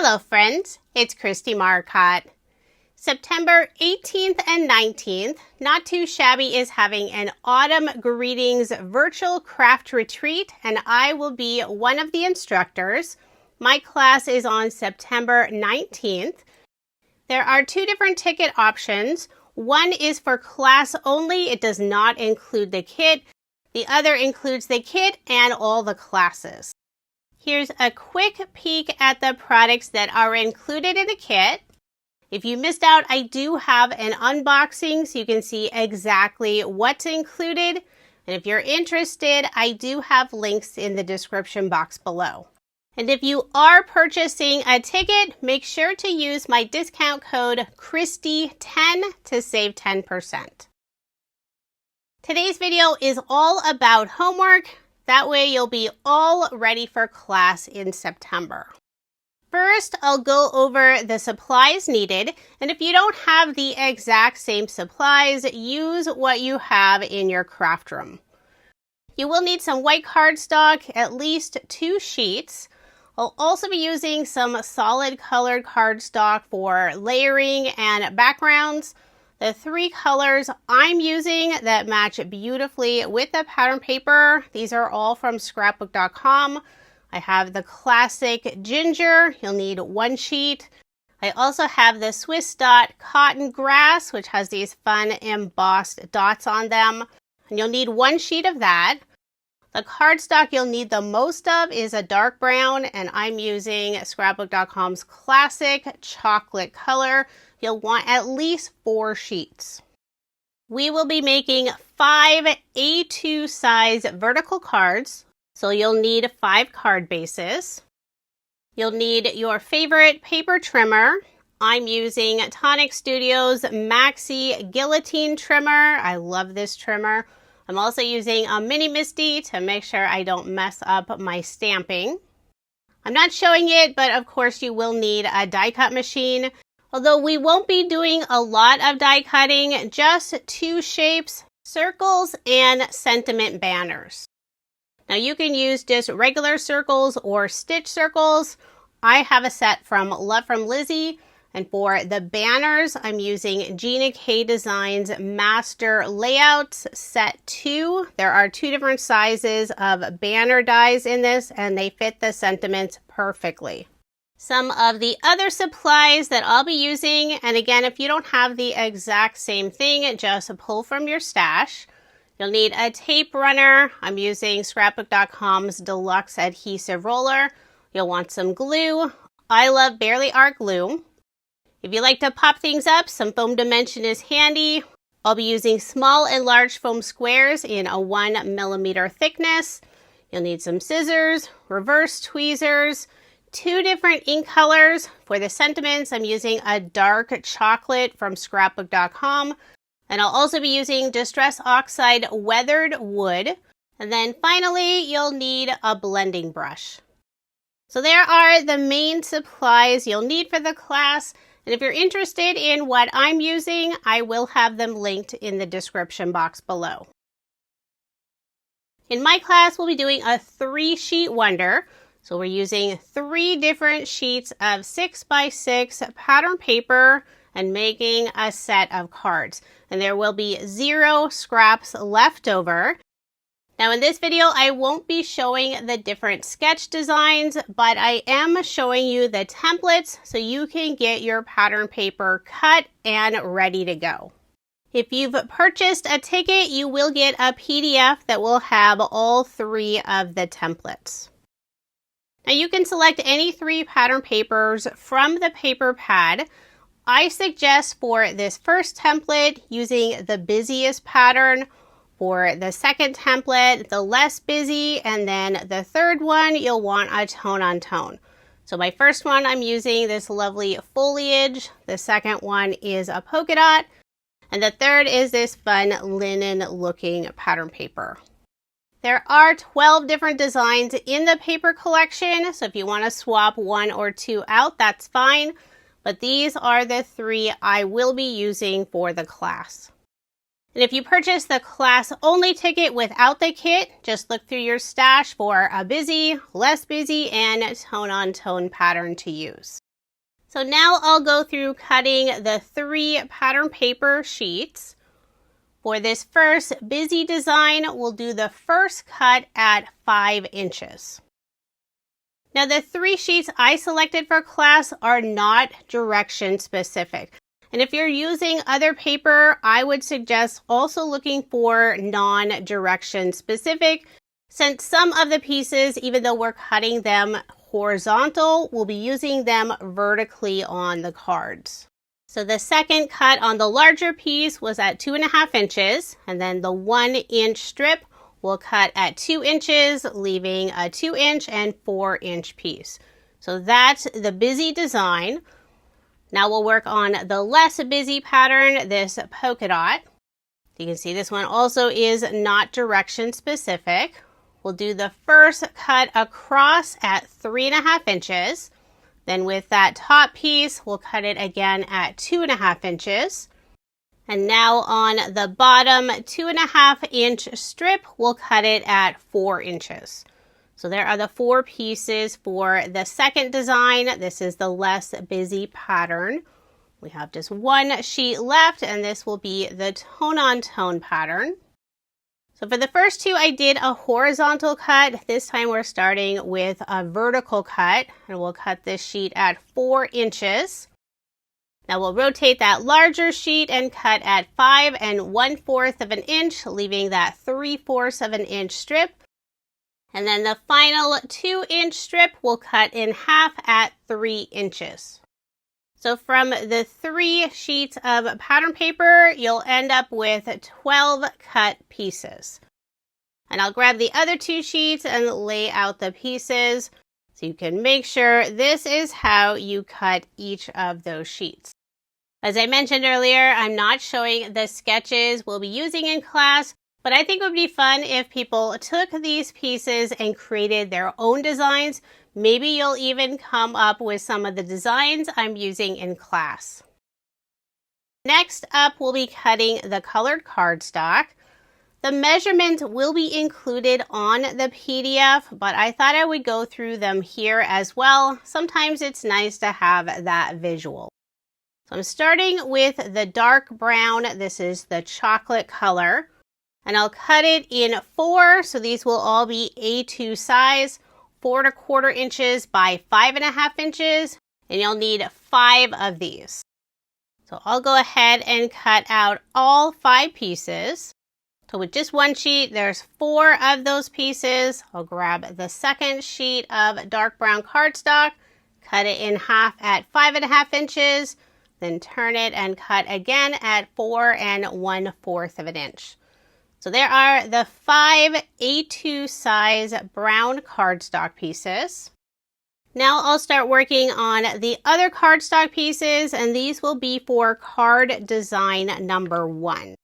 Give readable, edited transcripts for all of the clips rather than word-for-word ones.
Hello friends, it's Kristie Marcotte. September 18th and 19th, Not Too Shabby is having an Autumn Greetings virtual craft retreat, and I will be one of the instructors. My class is on September 19th. There are two different ticket options. One is for class only. It does not include the kit. The other includes the kit and all the classes. Here's a quick peek at the products that are included in the kit. If you missed out, I do have an unboxing so you can see exactly what's included. And if you're interested, I do have links in the description box below. And if you are purchasing a ticket, make sure to use my discount code Kristie10 to save 10%. Today's video is all about homework. That way you'll be all ready for class in September. First, I'll go over the supplies needed, and if you don't have the exact same supplies, use what you have in your craft room. You will need some white cardstock, at least 2 sheets. I'll also be using some solid colored cardstock for layering and backgrounds. The 3 colors I'm using that match beautifully with the pattern paper, these are all from scrapbook.com. I have the classic ginger, you'll need 1 sheet. I also have the Swiss Dot Cotton Grass, which has these fun embossed dots on them. And you'll need 1 sheet of that. The cardstock you'll need the most of is a dark brown, and I'm using scrapbook.com's classic chocolate color. You'll want at least 4 sheets. We will be making 5 A2 size vertical cards, so you'll need 5 card bases. You'll need your favorite paper trimmer. I'm using Tonic Studios Maxi Guillotine trimmer. I love this trimmer. I'm also using a mini MISTI to make sure I don't mess up my stamping. I'm not showing it, but of course you will need a die cut machine. Although we won't be doing a lot of die cutting, just 2 shapes, circles and sentiment banners. Now you can use just regular circles or stitch circles. I have a set from Love from Lizi. And for the banners, I'm using Gina K Designs Master Layouts Set 2. There are 2 different sizes of banner dies in this, and they fit the sentiments perfectly. Some of the other supplies that I'll be using, and again, if you don't have the exact same thing, just pull from your stash. You'll need a tape runner. I'm using scrapbook.com's Deluxe Adhesive Roller. You'll want some glue. I love Barely Art glue. If you like to pop things up, some foam dimension is handy. I'll be using small and large foam squares in a 1mm thickness. You'll need some scissors, reverse tweezers, 2 different ink colors. For the sentiments, I'm using a dark chocolate from scrapbook.com. And I'll also be using Distress Oxide Weathered Wood. And then finally, you'll need a blending brush. So there are the main supplies you'll need for the class. And if you're interested in what I'm using, I will have them linked in the description box below. In my class, we'll be doing a 3-sheet wonder. So we're using 3 different sheets of 6x6 pattern paper and making a set of cards. And there will be 0 scraps left over. Now in this video, I won't be showing the different sketch designs, but I am showing you the templates so you can get your pattern paper cut and ready to go. If you've purchased a ticket, you will get a PDF that will have all 3 of the templates. Now you can select any 3 pattern papers from the paper pad. I suggest for this first template using the busiest pattern. For the second template, the less busy, and then the third one, you'll want a tone on tone. So my first one, I'm using this lovely foliage. The second one is a polka dot. And the third is this fun linen looking pattern paper. There are 12 different designs in the paper collection. So if you want to swap 1 or 2 out, that's fine. But these are the 3 I will be using for the class. And if you purchase the class-only ticket without the kit, just look through your stash for a busy, less busy, and tone-on-tone pattern to use. So now I'll go through cutting the 3 pattern paper sheets. For this first busy design, we'll do the first cut at 5 inches. Now the 3 sheets I selected for class are not direction specific. And if you're using other paper, I would suggest also looking for non-direction specific, since some of the pieces, even though we're cutting them horizontal, we'll be using them vertically on the cards. So the second cut on the larger piece was at 2.5 inches, and then the 1 inch strip we'll cut at 2 inches, leaving a 2 inch and 4 inch piece. So that's the busy design. Now we'll work on the less busy pattern, this polka dot. You can see this one also is not direction specific. We'll do the first cut across at 3.5 inches. Then with that top piece, we'll cut it again at 2.5 inches. And now on the bottom 2.5 inch strip, we'll cut it at 4 inches. So there are the 4 pieces for the second design. This is the less busy pattern. We have just 1 sheet left, and this will be the tone-on-tone pattern. So for the first 2, I did a horizontal cut. This time we're starting with a vertical cut, and we'll cut this sheet at 4 inches. Now we'll rotate that larger sheet and cut at 5 1/4 of an inch, leaving that 3/4 of an inch strip. And then the final 2 inch strip we'll cut in half at 3 inches. So from the 3 sheets of pattern paper, you'll end up with 12 cut pieces. And I'll grab the other 2 sheets and lay out the pieces so you can make sure this is how you cut each of those sheets. As I mentioned earlier, I'm not showing the sketches we'll be using in class, but I think it would be fun if people took these pieces and created their own designs. Maybe you'll even come up with some of the designs I'm using in class. Next up, we'll be cutting the colored cardstock. The measurements will be included on the PDF, but I thought I would go through them here as well. Sometimes it's nice to have that visual. So I'm starting with the dark brown. This is the chocolate color. And I'll cut it in 4, so these will all be A2 size, 4 1/4 inches by 5.5 inches, and you'll need 5 of these. So I'll go ahead and cut out all 5 pieces. So with just 1 sheet, there's 4 of those pieces. I'll grab the second sheet of dark brown cardstock, cut it in half at 5.5 inches, then turn it and cut again at 4 1/4 of an inch. So there are the 5 A2 size brown cardstock pieces. Now I'll start working on the other cardstock pieces, and these will be for card design number 1.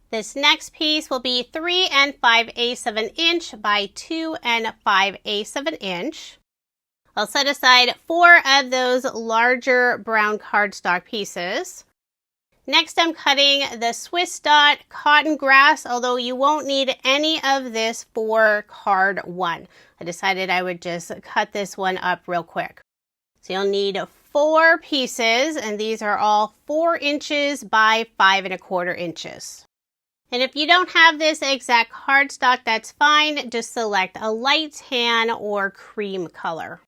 This next piece will be 3 5/8 of an inch by 2 5/8 of an inch. I'll set aside 4 of those larger brown cardstock pieces. Next, I'm cutting the Swiss dot cotton grass, although you won't need any of this for card 1. I decided I would just cut this one up real quick. So you'll need 4 pieces, and these are all 4 inches by 5 1/4 inches. And if you don't have this exact cardstock, that's fine. Just select a light tan or cream color.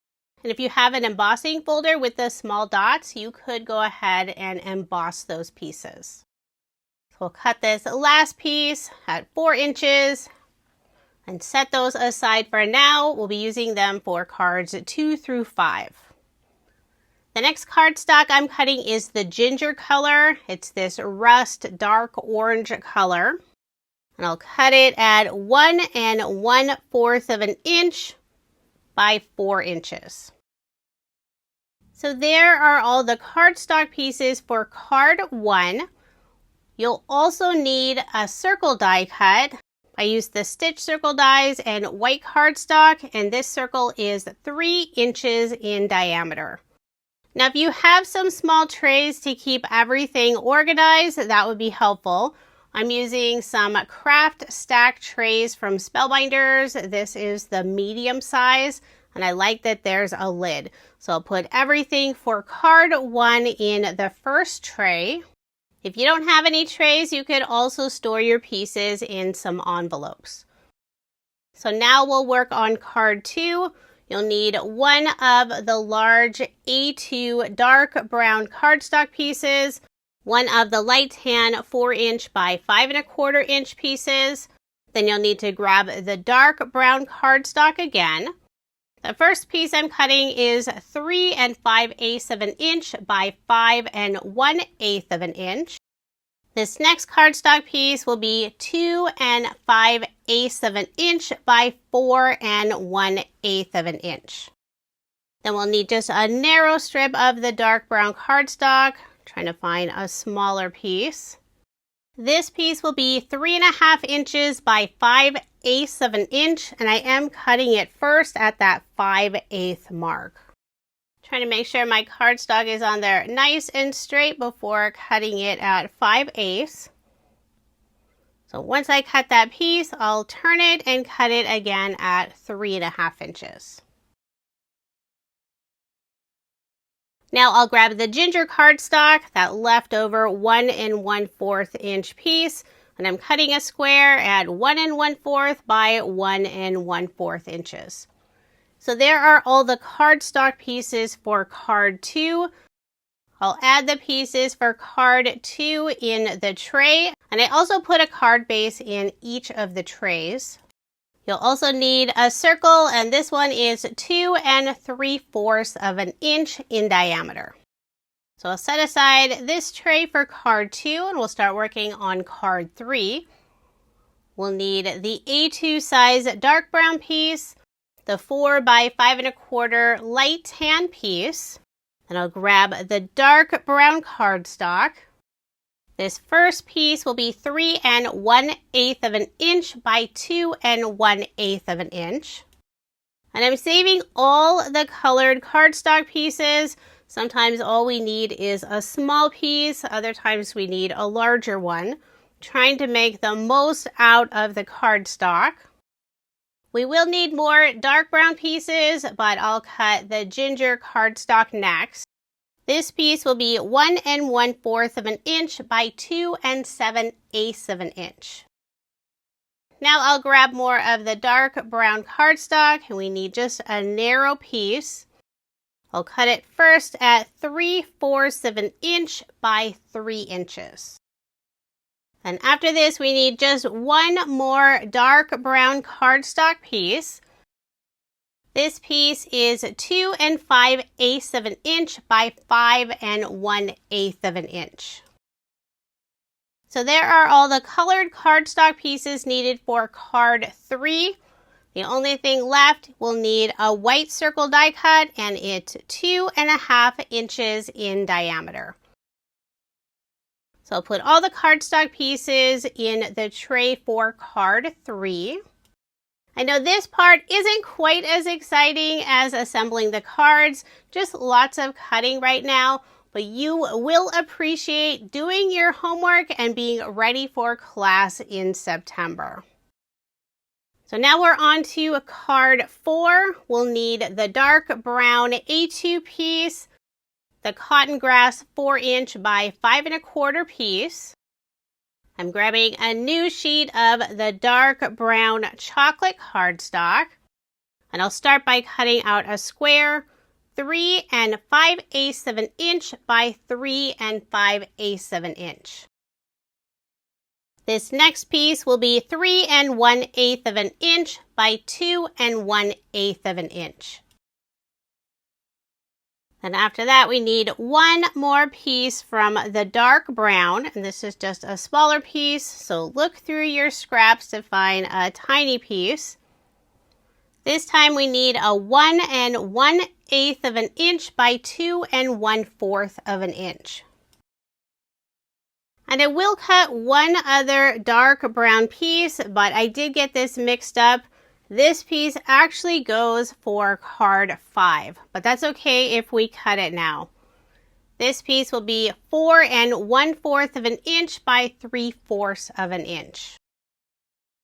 And if you have an embossing folder with the small dots, you could go ahead and emboss those pieces. So we'll cut this last piece at 4 inches and set those aside for now. We'll be using them for cards 2 through 5. The next cardstock I'm cutting is the ginger color. It's this rust dark orange color. And I'll cut it at 1 1/4 of an inch by 4 inches. So there are all the cardstock pieces for card 1. You'll also need a circle die cut. I used the stitch circle dies and white cardstock, and this circle is 3 inches in diameter. Now, if you have some small trays to keep everything organized, that would be helpful. I'm using some craft stack trays from Spellbinders. This is the medium size. And I like that there's a lid. So I'll put everything for card 1 in the first tray. If you don't have any trays, you could also store your pieces in some envelopes. So now we'll work on card 2. You'll need one of the large A2 dark brown cardstock pieces, one of the light tan 4-inch by 5 1/4 inch pieces. Then you'll need to grab the dark brown cardstock again. The first piece I'm cutting is 3 5/8 of an inch by 5 1/8 of an inch. This next cardstock piece will be 2 5/8 of an inch by 4 1/8 of an inch. Then we'll need just a narrow strip of the dark brown cardstock. Trying to find a smaller piece. This piece will be 3 1/2 inches by 5/8 of an inch, and I am cutting it first at that 5/8 mark. Trying to make sure my cardstock is on there nice and straight before cutting it at 5/8. So once I cut that piece, I'll turn it and cut it again at 3 1/2 inches. Now I'll grab the ginger cardstock, that leftover 1 1/4 inch piece, and I'm cutting a square at 1 1/4 by 1 1/4 inches. So there are all the cardstock pieces for card 2. I'll add the pieces for card 2 in the tray, and I also put a card base in each of the trays. You'll also need a circle, and this one is 2 3/4 of an inch in diameter. So I'll set aside this tray for card 2, and we'll start working on card 3. We'll need the A2 size dark brown piece, the 4 by 5 1/4 light tan piece, and I'll grab the dark brown cardstock. This first piece will be 3 1/8 of an inch by 2 1/8 of an inch. And I'm saving all the colored cardstock pieces. Sometimes all we need is a small piece, other times we need a larger one. Trying to make the most out of the cardstock. We will need more dark brown pieces, but I'll cut the ginger cardstock next. This piece will be 1 1/4 of an inch by 2 7/8 of an inch. Now I'll grab more of the dark brown cardstock, and we need just a narrow piece. I'll cut it first at 3/4 of an inch by 3 inches. And after this, we need just one more dark brown cardstock piece. This piece is 2 5/8 of an inch by 5 1/8 of an inch. So there are all the colored cardstock pieces needed for card 3. The only thing left, we'll need a white circle die cut, and it's 2 1/2 inches in diameter. So I'll put all the cardstock pieces in the tray for card 3. I know this part isn't quite as exciting as assembling the cards, just lots of cutting right now, but you will appreciate doing your homework and being ready for class in September. So now we're on to card 4. We'll need the dark brown A2 piece, the cotton grass 4-inch by 5 1/4 piece. I'm grabbing a new sheet of the dark brown chocolate cardstock, and I'll start by cutting out a square 3 5/8 of an inch by 3 5/8 of an inch. This next piece will be 3 1/8 of an inch by 2 1/8 of an inch. And after that, we need one more piece from the dark brown, and this is just a smaller piece, so look through your scraps to find a tiny piece. This time we need a 1 1/8 of an inch by 2 1/4 of an inch. And I will cut one other dark brown piece, but I did get this mixed up. This piece actually goes for card 5, but that's okay if we cut it now. This piece will be 4 1/4 of an inch by 3/4 of an inch.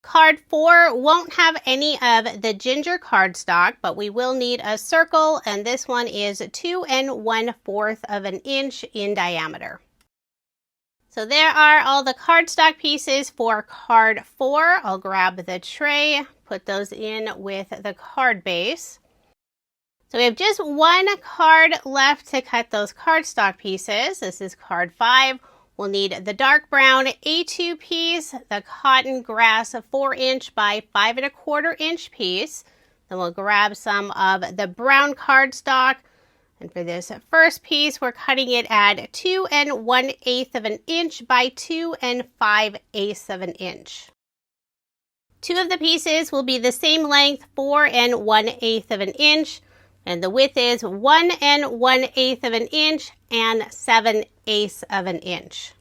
Card 4 won't have any of the ginger cardstock, but we will need a circle, and this one is 2 1/4 of an inch in diameter. So there are all the cardstock pieces for card 4. I'll grab the tray, put those in with the card base. So we have just one card left to cut those cardstock pieces. This is card 5. We'll need the dark brown A2 piece, the cotton grass 4" by 5 1/4 inch piece. Then we'll grab some of the brown cardstock. And for this first piece, we're cutting it at 2 1/8 of an inch by 2 5/8 of an inch. Two of the pieces will be the same length, 4 1/8 of an inch. And the width is 1 1/8 of an inch and 7/8 of an inch.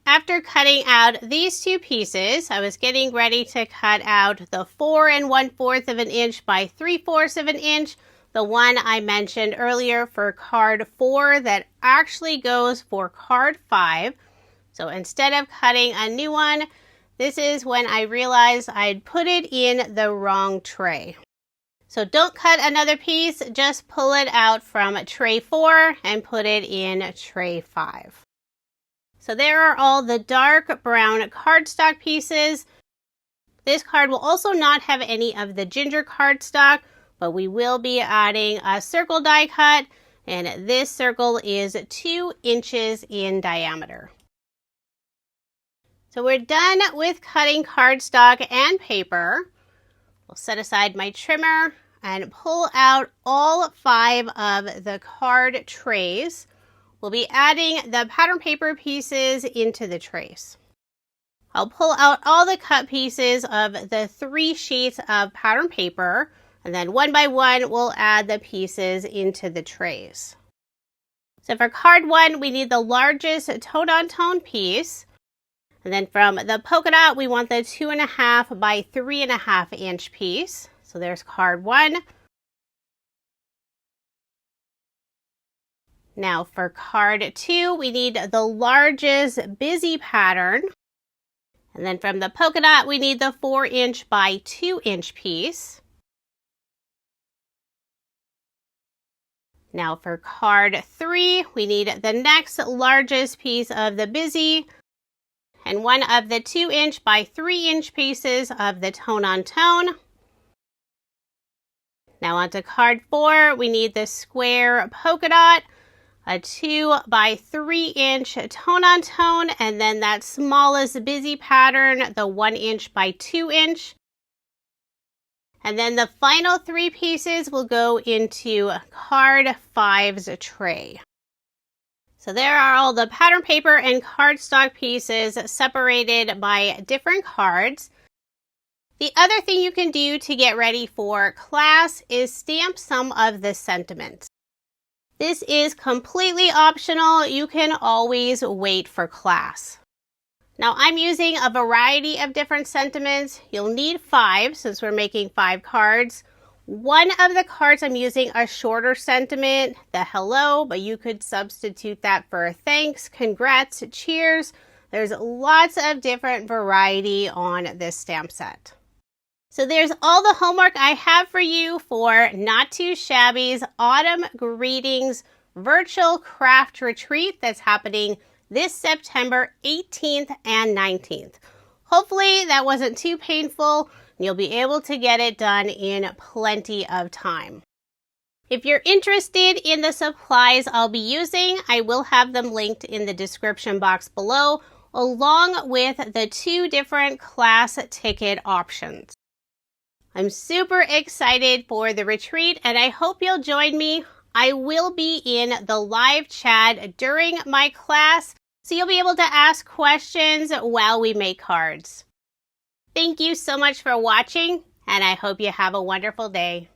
After cutting out these two pieces, I was getting ready to cut out the 4 1/4 of an inch by 3/4 of an inch, the one I mentioned earlier for card 4 that actually goes for card 5. So instead of cutting a new one, this is when I realized I'd put it in the wrong tray. So don't cut another piece, just pull it out from tray 4 and put it in tray 5. So there are all the dark brown cardstock pieces. This card will also not have any of the ginger cardstock, but we will be adding a circle die cut, and this circle is 2 inches in diameter. So we're done with cutting cardstock and paper. We'll set aside my trimmer and pull out all 5 of the card trays. We'll be adding the pattern paper pieces into the trays. I'll pull out all the cut pieces of the 3 sheets of pattern paper, and then one by one we'll add the pieces into the trays. So for card 1, we need the largest tone-on-tone piece. And then from the polka dot, we want the 2.5 by 3.5 inch piece. So there's card 1. Now for card 2, we need the largest busy pattern. And then from the polka dot, we need the 4 by 2 inch piece. Now for card 3, we need the next largest piece of the busy and one of the 2 by 3 inch pieces of the tone-on-tone. Now onto card 4, we need the square polka dot, a 2 by 3 inch tone-on-tone, and then that smallest busy pattern, the 1 by 2 inch. And then the final 3 pieces will go into card 5's tray. So there are all the pattern paper and cardstock pieces separated by different cards. The other thing you can do to get ready for class is stamp some of the sentiments. This is completely optional. You can always wait for class. Now I'm using a variety of different sentiments. You'll need 5 since we're making 5 cards. One of the cards I'm using a shorter sentiment, the hello, but you could substitute that for thanks, congrats, cheers. There's lots of different variety on this stamp set. So there's all the homework I have for you for Not Too Shabby's Autumn Greetings Virtual Craft Retreat that's happening this September 18th and 19th. Hopefully that wasn't too painful and you'll be able to get it done in plenty of time. If you're interested in the supplies I'll be using, I will have them linked in the description box below, along with the 2 different class ticket options. I'm super excited for the retreat and I hope you'll join me. I will be in the live chat during my class, so you'll be able to ask questions while we make cards. Thank you so much for watching, and I hope you have a wonderful day.